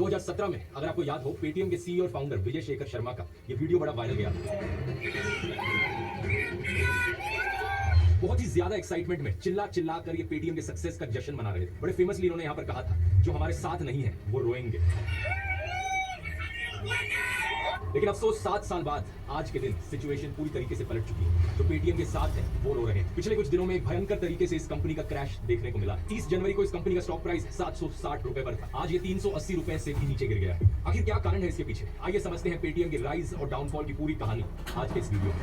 2017 में अगर आपको याद हो पेटीएम के सीईओ और फाउंडर विजय शेखर शर्मा का ये वीडियो बड़ा वायरल गया। बहुत ही ज्यादा एक्साइटमेंट में चिल्ला चिल्ला कर ये पेटीएम के सक्सेस का जश्न मना रहे थे। बड़े फेमसली इन्होंने यहां पर कहा था, जो हमारे साथ नहीं है वो रोएंगे। लेकिन अफसोस 7 साल बाद आज के दिन सिचुएशन पूरी तरीके से पलट चुकी है। जो पेटीएम के साथ है वो रो रहे हैं। पिछले कुछ दिनों में एक भयंकर तरीके से इस कंपनी का क्रैश देखने को मिला। 30 जनवरी को इस कंपनी का स्टॉक प्राइस 760 रुपए पर था। आज ये 380 रुपए से भी नीचे गिर गया है। आखिर क्या कारण है इसके पीछे? आइए समझते हैं पेटीएम के राइज और डाउनफॉल की पूरी कहानी आज के इस वीडियो में।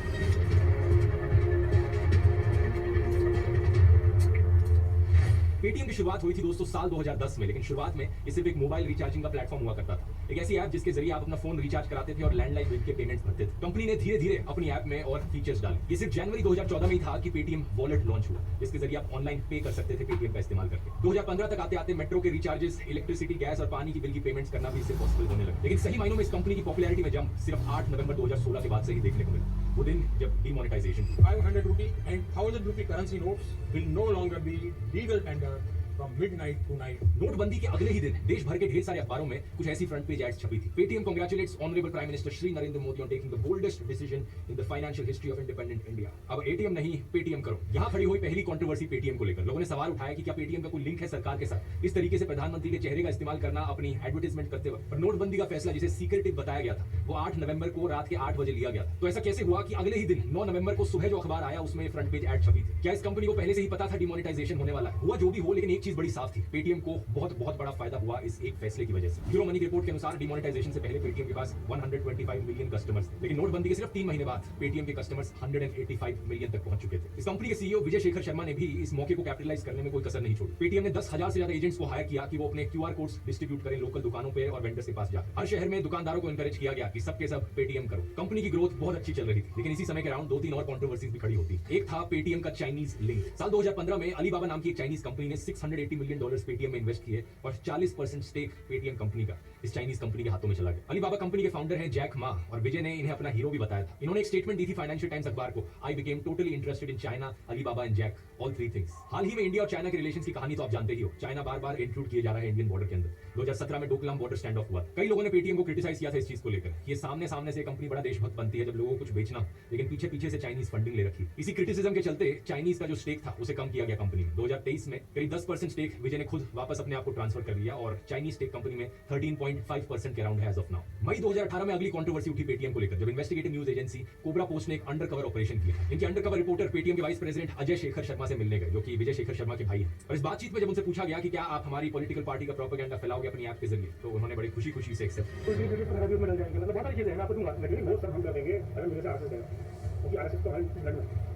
पेटीएम की शुरुआत हुई थी दोस्तों साल 2010 में, लेकिन शुरुआत में ये सिर्फ एक मोबाइल रिचार्जिंग का प्लेटफॉर्म हुआ करता था। एक ऐसी ऐप जिसके जरिए आप अपना फोन रिचार्ज कराते थे और लैंडलाइन बिल के पेमेंट्स भरते थे। कंपनी ने धीरे धीरे अपनी ऐप में और फीचर्स डाले। ये सिर्फ जनवरी 2014 में ही था कि पेटीएम वॉलेट लॉन्च हुआ, जिसके जरिए आप ऑनलाइन पे कर सकते थे पेटीएम का इस्तेमाल करके। 2015 तक आते आते मेट्रो के रिचार्जेस, इलेक्ट्रिसिटी, गैस और पानी की बिल की पेमेंट्स करना भी इससे पॉसिबल होने लगा। लेकिन सही मायनों में इस कंपनी की पॉपुलैरिटी में जंप सिर्फ 8 नवंबर 2016 के बाद से ही देखने को मिला। वो दिन जब demonetisation 500 rupee and 1000 rupee currency notes will no longer be legal tender from midnight to night. नोटबंदी के अगले ही दिन देश भर के ढेर सारे अखबारों में कुछ ऐसी फ्रंट पेज एड्स छपी थी। Paytm congratulates honourable prime minister Shri Narendra Modi on taking the boldest decision in the financial history of independent India. अब एटीएम नहीं पेटीएम करो। यहाँ खड़ी हुई पहली कंट्रोवर्सी पेटीएम को लेकर। लोगों ने सवाल उठाया कि क्या पेटीएम का कोई लिंक है सरकार के साथ? इस तरीके से प्रधानमंत्री के चेहरे का इस्तेमाल करना अपनी एडवर्टाइजमेंट करते वक्त। पर नोटबंदी का फैसला जिसे सीक्रेटिव बताया गया था वो 8 नवंबर को रात के 8 बजे लिया गया था। तो ऐसा कैसे हुआ कि अगले ही दिन 9 नवंबर को सुबह जो अखबार आया उसमें फ्रंट पेज एड छपी थी? क्या इस कंपनी को पहले से ही पता था डिमोनेटाइजेशन होने वाला है? हुआ जो भी हो, लेकिन एक चीज बड़ी साफ थी, पेटीएम को बहुत बड़ा फायदा हुआ इस एक फैसले की वजह से। यूरो मनी की रिपोर्ट के अनुसार डिमोनेटाइजेशन से पहले पेटीएम के पास 125 मिलियन कस्टमर्स थे, लेकिन नोटबंदी के सिर्फ 3 महीने बाद पेटीएम के कस्टमर्स 185 मिलियन तक पहुंच चुके थे। इस कंपनी के सीईओ विजय शेखर शर्मा ने भी इस मौके को कैपिटलाइज करने में कोई कसर नहीं छोड़ी। पेटीएम ने 10,000 से ज्यादा एजेंट्स को हायर किया कि वो अपने क्यूआर कोड्स डिस्ट्रीब्यूट करें लोकल दुकानों पे और वेंडर्स के पास जाकर। हर शहर में दुकानदारों को एनकरेज किया गया कि सबके सब पेटीएम करो। कंपनी की ग्रोथ बहुत अच्छी चल रही थी, लेकिन इसी समय के अराउंड 2-3 और कंट्रोवर्सीज भी खड़ी होती। एक था पेटीएम का चाइनीज लिंक। साल 2015 में अलीबाबा नाम की एक चाइनीज कंपनी ने $680 मिलियन पेटीएम में इन्वेस्ट किए और 40% स्टेक पेटीएम कंपनी का इस चाइनीज कंपनी के हाथों में चला गया। अलीबाबा कंपनी के फाउंडर हैं जैक मा, और विजय ने इन्हें अपना हीरो भी बताया था। इन्होंने एक स्टेटमेंट दी थी फाइनेंशियल टाइम्स अखबार को, I became totally interested in China, Alibaba and Jack, all 3 things. हाल ही में इंडिया और चाइना के रिलेशंस की कहानी तो आप जानते ही हो। चाइना बार-बार इंट्रूड किए जा रहा है इंडियन बॉर्डर के अंदर। 2017 में डोकलाम बॉर्डर स्टैंड ऑफ हुआ। कई लोगों ने पेटीएम को क्रिटिसाइज किया था इस चीज को लेकर। ये सामने से कंपनी बड़ा देशभक्त बनती है जब लोगों को कुछ बेचना, लेकिन पीछे से चाइनीज फंडिंग ले रखी। इसी क्रिटिसिज्म के चलते चाइनीज का जो स्टेक था उसे कम किया गया कंपनी में। 2023 में करीब 10% स्टेक विजय ने खुद वापस अपने आप को ट्रांसफर कर लिया और चाइनीज स्टेक कंपनी में 13.5% के अराउंड है एज ऑफ नाउ। मई 2018 में अगली कंट्रोवर्सी उठी पेटीएम को लेकर, जब investigative news agency cobra post ने एक अंडरकवर ऑपरेशन किया। इनके अंडरकवर रिपोर्टर पेटीएम के वाइस प्रेसिडेंट अजय शेखर शर्मा से मिलने गए, जो कि विजय शेखर शर्मा के भाई हैं। और इस बातचीत में जब उनसे पूछा गया कि क्या आप हमारी पॉलिटिकल पार्टी का प्रोपेगेंडा फैलाओगे अपनी ऐप के जरिए, तो उन्होंने बड़ी खुशी से एक्सेप्ट किया।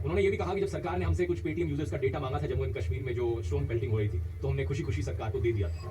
उन्होंने ये भी कहा कि जब सरकार ने हमसे कुछ पेटीएम यूजर्स का डेटा मांगा था जम्मू एंड कश्मीर में जो स्टोन पेल्टिंग हो रही थी, तो हमने खुशी सरकार को दे दिया था।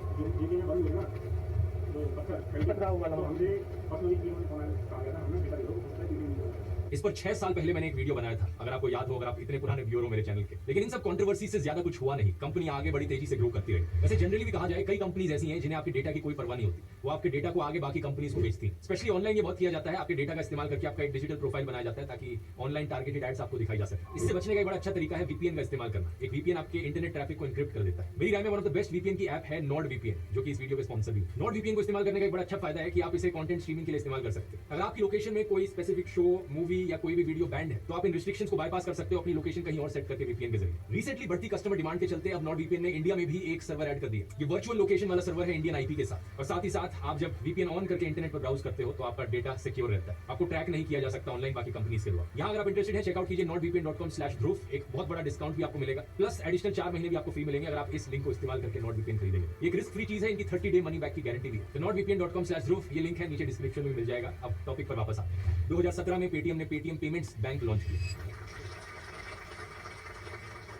इस पर 6 साल पहले मैंने एक वीडियो बनाया था, अगर आपको याद हो, अगर आप इतने पुराने व्यूअर हो मेरे चैनल के। लेकिन इन सब कंट्रोवर्सी से ज्यादा कुछ हुआ नहीं। कंपनी आगे बड़ी तेजी से ग्रो करती रही। वैसे जनरली भी कहा जाए, कई कंपनीज ऐसी हैं जिन्हें आपके डेटा की कोई परवाह नहीं होती। वो आपके डेटा को आगे बाकी कंपनीज को बेचती हैं। स्पेशली ऑनलाइन ये बहुत किया जाता है। आपके डेटा का इस्तेमाल करके आपका एक डिजिटल प्रोफाइल बनाया जाता है ताकि ऑनलाइन टारगेटेड एड्स आपको दिखाई जा सके। इससे बचने का एक बड़ा अच्छा तरीका है वीपीएन का इस्तेमाल करना। एक वीपीएन आपके इंटरनेट ट्रैफिक को एन्क्रिप्ट कर देता है। मेरी राय में one of the best VPN की ऐप है नॉर्ड वीपीएन, जो कि इस वीडियो के स्पॉन्सर भी। नॉर्ड वीपीएन को इस्तेमाल करने का एक बड़ा अच्छा फायदा है कि आप इसे कंटेंट स्ट्रीमिंग के लिए इस्तेमाल कर सकते हैं। अगर आपकी लोकेशन में कोई स्पेसिफिक शो, मूवी या कोई भी वीडियो बैंड है, तो आप इन रिस्ट्रिक्शंस को बाईपास कर सकते हो अपनी लोकेशन कहीं और सेट करके वीपीएन के जरिए। रिसेंटली बढ़ती कस्टमर डिमांड के चलते अब नॉर्ड वीपीएन ने इंडिया में भी एक सर्वर ऐड कर दिया। ये वर्चुअल लोकेशन वाला सर्वर है इंडियन आईपी के साथ, और साथ ही साथ आप जब वीपीएन ऑन करके इंटरनेट पर ब्राउज करते हो तो आपका डेटा सिक्योर रहता है। आपको ट्रैक नहीं किया जा सकता ऑनलाइन बाकी कंपनीज के द्वारा। यहाँ अगर आप इंटरेस्टेड है, चेकआउट कीजिए nordvpn.com/dhruv। एक बहुत बड़ा डिस्काउंट भी आपको मिलेगा, प्लस एडिशनल 4 महीने भी आपको फ्री मिलेंगे अगर आप इस लिंक को इस्तेमाल करके नॉर्ड वीपीएन खरीदेंगे। एक रिस्क फ्री चीज है, इनकी 30 डे मनी बैक की गारंटी भी है। तो nordvpn.com/dhruv, ये लिंक है नीचे डिस्क्रिप्शन में मिल जाएगा। अब टॉपिक पर वापस आते हैं। 2017 में पेटीएम ने पेटीएम पेमेंट्स बैंक लॉन्च किया।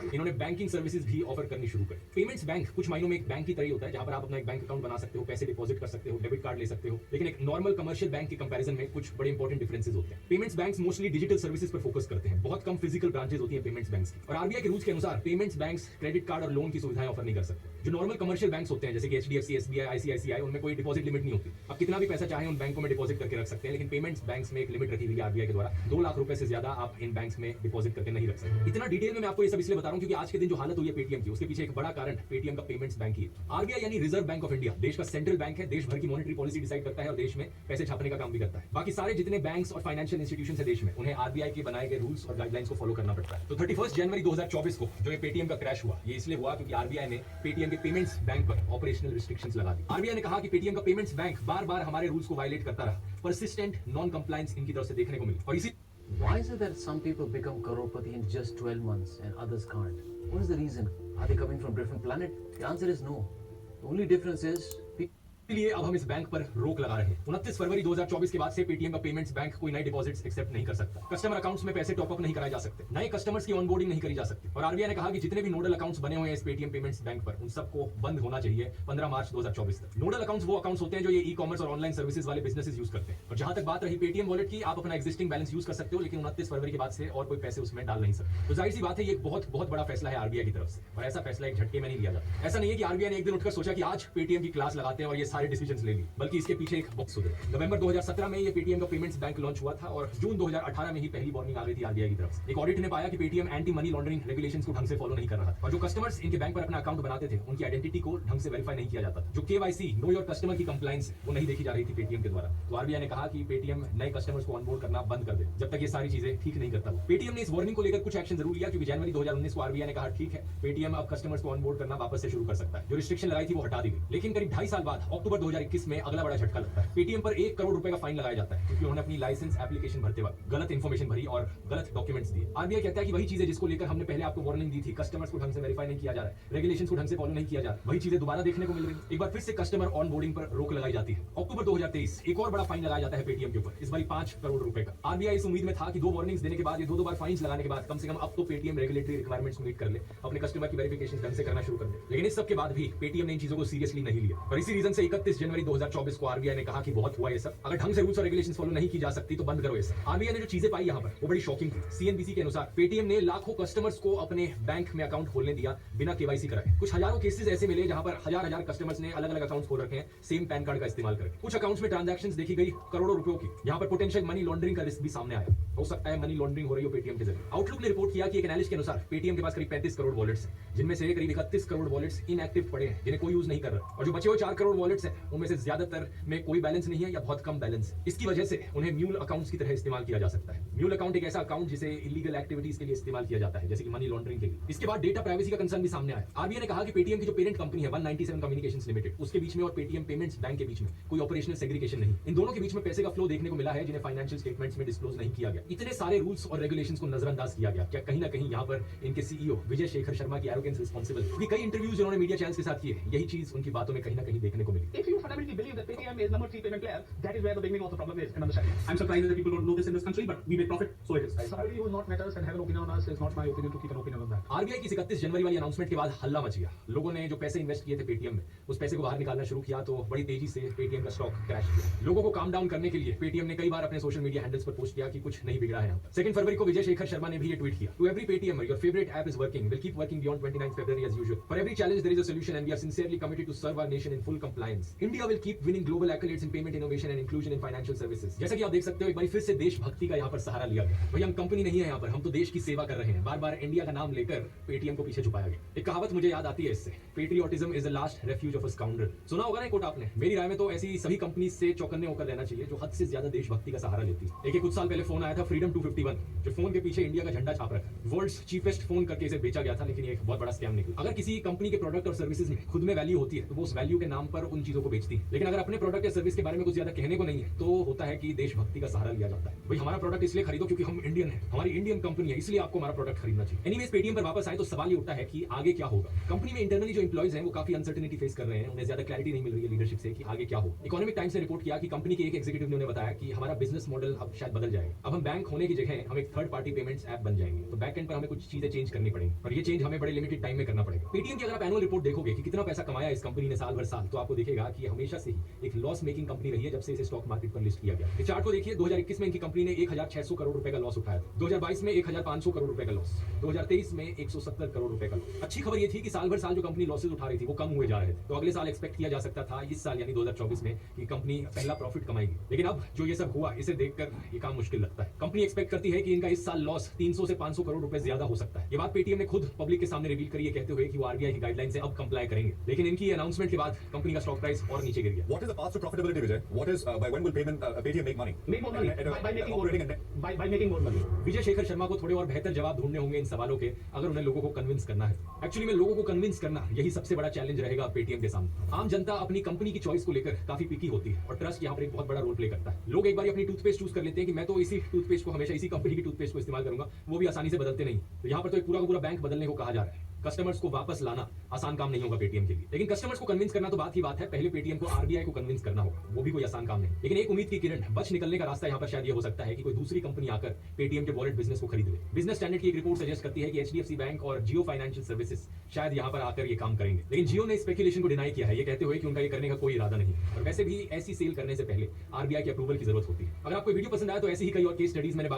इन्होंने बैंकिंग सर्विसेज भी ऑफर करनी शुरू कर। पेमेंट्स बैंक कुछ मायनों में एक बैंक की तरह होता है, जहां पर आप अपना एक बैंक अकाउंट बना सकते हो, पैसे डिपॉजिट कर सकते हो, डेबिट कार्ड ले सकते हो। लेकिन एक नॉर्मल कमर्शियल बैंक के कंपैरिजन में कुछ बड़े इंपॉर्टेंट डिफरेंसेस होते हैं। Payments banks mostly digital services पर फोकस करते हैं। बहुत कम फिजिकल ब्रांचेस होती हैं पेमेंट्स बैंक्स की। और आरबीआई के रूल्स के अनुसार पेमेंट्स बैंक्स क्रेडिट कार्ड और लोन की सुविधाएं ऑफर नहीं कर सकते। जो नॉर्मल कमर्शियल बैंक्स होते हैं जैसे कि एचडीएफसी, एसबीआई, आईसीआईसीआई, उनमें कोई डिपॉजिट लिमिट नहीं होती। आप कितना भी पैसा चाहें उन बैंकों में डिपॉजिट करके रख सकते हैं। लेकिन पेमेंट्स बैंक्स में एक लिमिट रखी हुई है आरबीआई के द्वारा, 2 लाख रुपए से ज्यादा आप इन बैंक्स में डिपॉजिट करके नहीं रख सकते। इतना डिटेल में मैं आपको ये सब इसलिए बता रहा रहा हूं क्योंकि आज के दिन जो हालत हुई है पेटीएम की, उसके पीछे एक बड़ा कारण पेटीएम का पेमेंट्स बैंक ही है। आरबीआई यानी रिजर्व बैंक ऑफ इंडिया देश का सेंट्रल बैंक है, देश भर की मॉनेटरी पॉलिसी डिसाइड करता है और देश में पैसे छापने का काम भी करता है। बाकी सारे जितने बैंक्स और फाइनेंशियल इंस्टीट्यूशन है देश में, उन्हें आरबीआई के बनाए गए रूल्स और गाइडलाइंस को फॉलो करना पड़ता है। तो 31 जनवरी 2024 को जो ये पेटीएम का क्रैश हुआ, ये इसलिए हुआ क्योंकि आरबीआई ने पेटीएम के पेमेंट्स बैंक पर ऑपरेशनल रिस्ट्रिक्शंस लगा दी। आरबीआई ने कहा कि पेटीएम का पेमेंट्स बैंक बार-बार हमारे रूल्स को वायलेट करता रहा, परसिस्टेंट नॉन कंप्लायंस इनकी तरफ से देखने को मिली और इसी Why is it that some people become crorepati in just 12 months and others can't? What is the reason? Are they coming from different planet? The answer is no. The only difference is लिए अब हम इस bank पर रोक लगा रहे हैं। 29 फरवरी 2024 के बाद से पेटीएम का पेमेंट्स बैंक कोई नए डिपॉजिट्स एक्सेप्ट नहीं कर सकता। कस्टमर अकाउंट्स में पैसे टॉपअप नहीं कराए जा सकते, नए कस्टमर्स की ऑनबोर्डिंग नहीं करी जा सकती। और आरबीआई ने कहा कि जितने भी नोडल अकाउंट्स बने हुए हैं इस पेटीएम पेमेंट्स बैंक पर, उन सबको बंद होना चाहिए 15 मार्च 2024 तक। नोडल अकाउंट्स वो अकाउंट्स होते हैं जो ये ई कॉमर्स और ऑनलाइन सर्विसेज वाले बिजनेसेस यूज करते हैं। और जहां तक बात रही पेटीएम वॉलेट की, आप अपना एक्जिस्टिंग बैलेंस यूज कर सकते हो, लेकिन 29 फरवरी के बाद से और कोई पैसे उसमें डाल नहीं सकते। तो जाहिर सी बात है, ये एक बहुत बड़ा फैसला है आरबीआई की तरफ से, और ऐसा फैसला एक झटके में नहीं लिया जाता। ऐसा नहीं है कि आरबीआई ने एक दिन उठकर सोचा कि आज पेटीएम की क्लास लगाते हैं और ये सारे डिसीजंस ले ली, बल्कि इसके पीछे एक बॉक्स होता है। नवंबर 2017 में ये पेटीएम का पेमेंट्स बैंक लॉन्च हुआ था और जून 2018 में ही पहली वार्निंग आ गई थी आरबीआई की तरफ से। एक ऑडिट ने पाया कि Paytm anti money laundering regulations को ढंग से फॉलो नहीं कर रहा था और जो कस्टमर्स इनके बैंक पर अपना अकाउंट बनाते थे, उनकी आइडेंटिटी को ढंग से वेरीफाई नहीं किया जाता था। जो केवाईसी नो योर कस्टमर की कंप्लायंस है, वो नहीं देखी जा रही थी पेटीएम के द्वारा। तो आरबीआई ने कहा कि पेटीएम नए कस्टमर्स को ऑनबोर्ड करना बंद कर दे जब तक ये सारी चीजें ठीक नहीं करता। पेटीएम ने इस वार्निंग को लेकर कुछ एक्शन जरूर लिया, क्योंकि जनवरी 2019 को आरबीआई ने कहा ठीक है, पेटीएम अब कस्टमर्स को ऑनबोर्ड करना वापस से शुरू कर सकता है। जो रिस्ट्रिक्शन लगाई थी वो हटा दी गई। लेकिन करीब 2.5 साल बाद अक्टूबर 2021 में अगला बड़ा झटका लगता है। पेटीएम पर 1 करोड़ रुपए का फाइन लगाया जाता है क्योंकि उन्होंने अपनी लाइसेंस एप्लीकेशन भरते वक्त गलत इंफॉर्मेशन भरी और गलत डॉक्यूमेंट्स दिए। आरबीआई कहता है कि वही चीजें जिसको लेकर हमने पहले आपको वार्निंग दी थी, कस्टमर्स को ढंग से वेरीफाई नहीं किया जा रहा है, रेगुलेशंस को ढंग से फॉलो नहीं किया जा रहा, वही चीजें दोबारा देखने को मिल रही है। एक बार फिर से कस्टमर ऑन बोर्डिंग पर रोक लगाई जाती है। अक्टूबर 2023 एक और बड़ा फाइन लगाया जाता है पेटीएम के ऊपर, इस बार 5 करोड़ रुपए का। आरबीआई इस उम्मीद में था कि 2 वार्निंग्स देने के बाद, ये 2 बार फाइन्स लगाने के बाद, कम से कम अब तो पेटीएम रेगुलेटरी रिक्वायरमेंट्स मीट कर ले, अपने कस्टमर की वेरिफिकेशन ढंग से करना शुरू कर दे। लेकिन इस सब के बाद भी पेटीएम ने इन चीजों को सीरियसली नहीं लिया और इसी रीजन से 31 जनवरी 2024 को आरबीआई ने कहा कि बहुत हुआ ये सब, अगर ढंग से रूल्स और रेगुलेशंस फॉलो नहीं की जा सकती तो बंद करो इसे। आरबीआई ने जो चीजें पाई यहाँ पर वो बड़ी शॉकिंग थी। सीएनबीसी के अनुसार पेटीएम ने लाखों कस्टमर्स को अपने बैंक में अकाउंट खोलने दिया बिना केवाईसी कराए। कुछ हजारों केसेस ऐसे मिले जहां पर हजार कस्टमर्स ने अलग अलग अकाउंट्स खोल रखे हैं सेम पैन कार्ड का इस्तेमाल करके। कुछ अकाउंट्स में ट्रांजैक्शंस देखी गई करोड़ों रुपयों की। यहाँ पर पोटेंशियल मनी लॉन्ड्रिंग का रिस्क भी सामने आया। हो सकता है मनी लॉन्ड्रिंग हो रही हो पेटीएम के जरिए। आउटलुक ने रिपोर्ट किया कि एक एनालिस्ट के अनुसार पेटीएम के पास करीब 35 करोड़ वॉलेट्स हैं, जिनमें से करीब 31 करोड़ वॉलेट्स इनएक्टिव पड़े हैं, जिन्हें कोई यूज नहीं कर रहा। और जो बचे हुए 4 करोड़ वॉलेट्स हैं, उनमें से ज्यादातर में कोई बैलेंस नहीं है या बहुत कम बैलेंस है। इसकी वजह से उन्हें म्यूल अकाउंट्स की तरह इस्तेमाल किया जा सकता है। म्यूल अकाउंट एक ऐसा अकाउंट जिसे इलीगल एक्टिविटीज के लिए इस्तेमाल किया जाता है, जैसे कि मनी लॉन्ड्रिंग के लिए। इसके बाद डेटा प्राइवेसी का कंसर्न भी सामने आया। आरबीआई ने कहा कि पेटीएम की जो पेरेंट कंपनी है 197 कम्युनिकेशंस लिमिटेड, उसके बीच में और पेटीएम पेमेंट्स बैंक के बीच में कोई ऑपरेशनल सेग्रीगेशन नहीं। इन दोनों के बीच में पैसे का फ्लो देखने को मिला है, जिन्हें फाइनेंशियल स्टेटमेंट्स में डिस्क्लोज नहीं किया गया। इतने सारे रूल्स और रेगुलेशंस को नजरअंदाज किया गया। क्या कहीं ना कहीं यहाँ पर इनके सीईओ विजय शेखर शर्मा की एरोगेंस रिस्पांसिबल? क्योंकि कई इंटरव्यूज उन्होंने मीडिया चैनल्स के साथ किए, यही चीज उनकी बातों में कहीं ना कहीं देखने को मिली। If you fundamentally believe that Paytm is number 3 payment player, that is where the beginning of the problem is in understanding. I'm surprised that people don't know this in this country, but we make profit, so it is. Somebody who is not met us and have an opinion on us is not my opinion to keep an opinion on that. RBI की 31 जनवरी वाली announcement के बाद हल्ला much गया। लोगों ने जो पैसे इन्वेस्ट किए थे पेटीएम में, उस पैसे को बाहर निकालना शुरू किया तो बड़ी तेजी से पेटीएम का स्टॉक क्रैश किया। लोगों को काम डाउन करने के लिए पेटीएम ने कई बार अपने सोशल मीडिया हैंडल्स पर पोस्ट किया कि कुछ नहीं बिगड़ा है यहाँ पर। 2 फरवरी को विजय शेखर शर्मा ने भी ये ट्वीट किया, to every Paytmer, your favourite app is working, will keep working beyond 29 February as usual. For every challenge there is a solution and we are sincerely committed to serve our nation in full compliance. India will keep winning global accolades in payment innovation and inclusion in financial services. जैसा कि आप देख सकते हो, एक बार फिर से देशभक्ति का यहाँ पर सहारा लिया गया। भाई हम कंपनी नहीं है यहाँ पर, हम तो देश की सेवा कर रहे हैं। बार-बार इंडिया का नाम लेकर पेटीएम को पीछे छुपाया गया। एक कहावत मुझे याद आती है इससे, patriotism is the last refuge of a scoundrel. सुना होगा ना कोट आपने? मेरी राय में तो ऐसी सभी कंपनी से चौकन्ने होकर रहना चाहिए जो हद से ज्यादा देशभक्ति का सहारा लेती है। देखिए कुछ साल पहले फोन आया था फ्रीडम 251, जो फोन के पीछे इंडिया का झंडा छाप रखा है। वर्ल्ड्स चीपेस्ट फोन करके इसे बेचा गया था, लेकिन ये एक बहुत बड़ा स्कैम निकला। अगर किसी कंपनी के प्रोडक्ट और सर्विसेज में खुद में वैल्यू होती है तो वो उस वैल्यू के नाम पर उन चीजों को बेचती है। लेकिन अगर अपने प्रोडक्ट या सर्विस के बारे में कुछ ज्यादा कहने को नहीं है तो होता है कि देशभक्ति का सहारा लिया जाता है। भाई हमारा प्रोडक्ट इसलिए खरीदो क्योंकि हम इंडियन है, हमारी इंडियन कंपनी है, इसलिए आपको हमारा प्रोडक्ट खरीदना चाहिए। एनीवेज पेटीएम पर वापस आए तो सवाल ये उठता है कि आगे क्या होगा। कंपनी में इंटरनली जो एम्प्लॉइज हैं वो काफी अनसर्टेनिटी फेस कर रहे हैं, उन्हें ज्यादा क्लैरिटी नहीं मिल रही है लीडरशिप से कि आगे क्या हो। इकोनॉमिक टाइम्स ने रिपोर्ट किया कि कंपनी के एक एग्जीक्यूटिव ने उन्हें बताया कि हमारा बिजनेस मॉडल अब शायद बदल जाएगा। अब हम बैंक होने की जगह हम एक थर्ड पार्टी पेमेंट्स ऐप बन जाएंगे, तो बैक एंड पर हमें कुछ चीजें चेंज करनी पड़ेंगी और ये चेंज हमें बड़े लिमिटेड टाइम में करना पड़ेगा। पेटीएम की अगर आप एनुअल रिपोर्ट देखोगे कि कितना पैसा कमाया इस कंपनी ने साल भर साल, तो आपको दिखेगा गया कि ये हमेशा से ही एक लॉस मेकिंग कंपनी रही है जब से इसे स्टॉक मार्केट पर लिस्ट किया गया। इस चार्ट को देखिए, 2021 में इनकी कंपनी ने 1600 करोड़ रुपए का लॉस उठाया था, 2022 में 1500 करोड़ रुपए का लॉस, 2023 में 170 करोड़ रुपए का लॉस। अच्छी खबर ये थी कि साल भर साल जो कंपनी लॉसेज उठा रही थी वो कम हुए जा रहे थे, तो अगले साल एक्सपेक्ट किया जा सकता था इस साल यानी 2024 में कि कंपनी पहला प्रॉफिट कमाएगी। लेकिन अब जो ये सब हुआ, इसे देखकर ये काम मुश्किल लगता है। कंपनी एक्सपेक्ट करती है कि इनका इस साल लॉस 300 से 500 करोड़ रुपए ज्यादा हो सकता है। ये बात पेटीएम ने खुद पब्लिक के सामने रिवील करी है, कहते हुए कि वो आरबीआई की गाइडलाइन से अब कंप्लाई करेंगे। लेकिन इनकी अनाउंसमेंट के बाद कंपनी का स्टॉक प्राइस और नीचे गिर गया। What is the path to profitability, Vijay? What is by when will Paytm make money? Make more money by making more operating money. and By making more money. Vijay Shekhar Sharma को थोड़े और बेहतर जवाब ढूंढने होंगे इन सवालों के, अगर उन्हें लोगों को कन्विंस करना है। एक्चुअली में लोगों को कन्विंस करना यही सबसे बड़ा चैलेंज रहेगा पेटीएम के सामने। आम जनता अपनी कंपनी की चॉइस को लेकर काफी पिकी होती है और ट्रस्ट यहाँ पर एक बहुत बड़ा रोल प्ले करता है। लोग एक बार अपनी टूथपेस्ट चूज कर लेते हैं कि मैं तो इसी टूथपेस्ट को हमेशा इसी कंपनी की टूथपेस्ट को इस्तेमाल करूंगा, वो भी आसानी से बदलते नहीं। तो यहाँ पर तो एक पूरा का पूरा बैंक बदलने को कहा जा रहा है। कस्टमर्स को वापस लाना आसान काम नहीं होगा पेटीएम के लिए, लेकिन कस्टमर्स को कन्विंस करना तो बात ही बात है। पहले पेटीएम को आरबीआई को कन्विंस करना होगा, वो भी कोई आसान काम नहीं। लेकिन एक उम्मीद की किरण, बच निकलने का रास्ता यहाँ पर शायद ये हो सकता है कि कोई दूसरी कंपनी आकर पेटीएम के वॉलेट बिजनेस को खरीद ले। बिजनेस स्टैंडर्ड की एक रिपोर्ट सजेस्ट करती है कि एचडीएफसी बैंक और जियो फाइनेंशियल सर्विसेज शायद यहाँ पर आकर ये काम करेंगे। लेकिन जियो ने स्पेकुलेशन को डिनाई किया है, ये कहते हुए कि उनका ये करने का कोई इरादा नहीं है। और वैसे भी ऐसी सेल करने से पहले आरबीआई की अप्रूवल की जरूरत होती है। अगर आपको वीडियो पसंद आया तो ऐसी ही कई और केस स्टडीज मैंने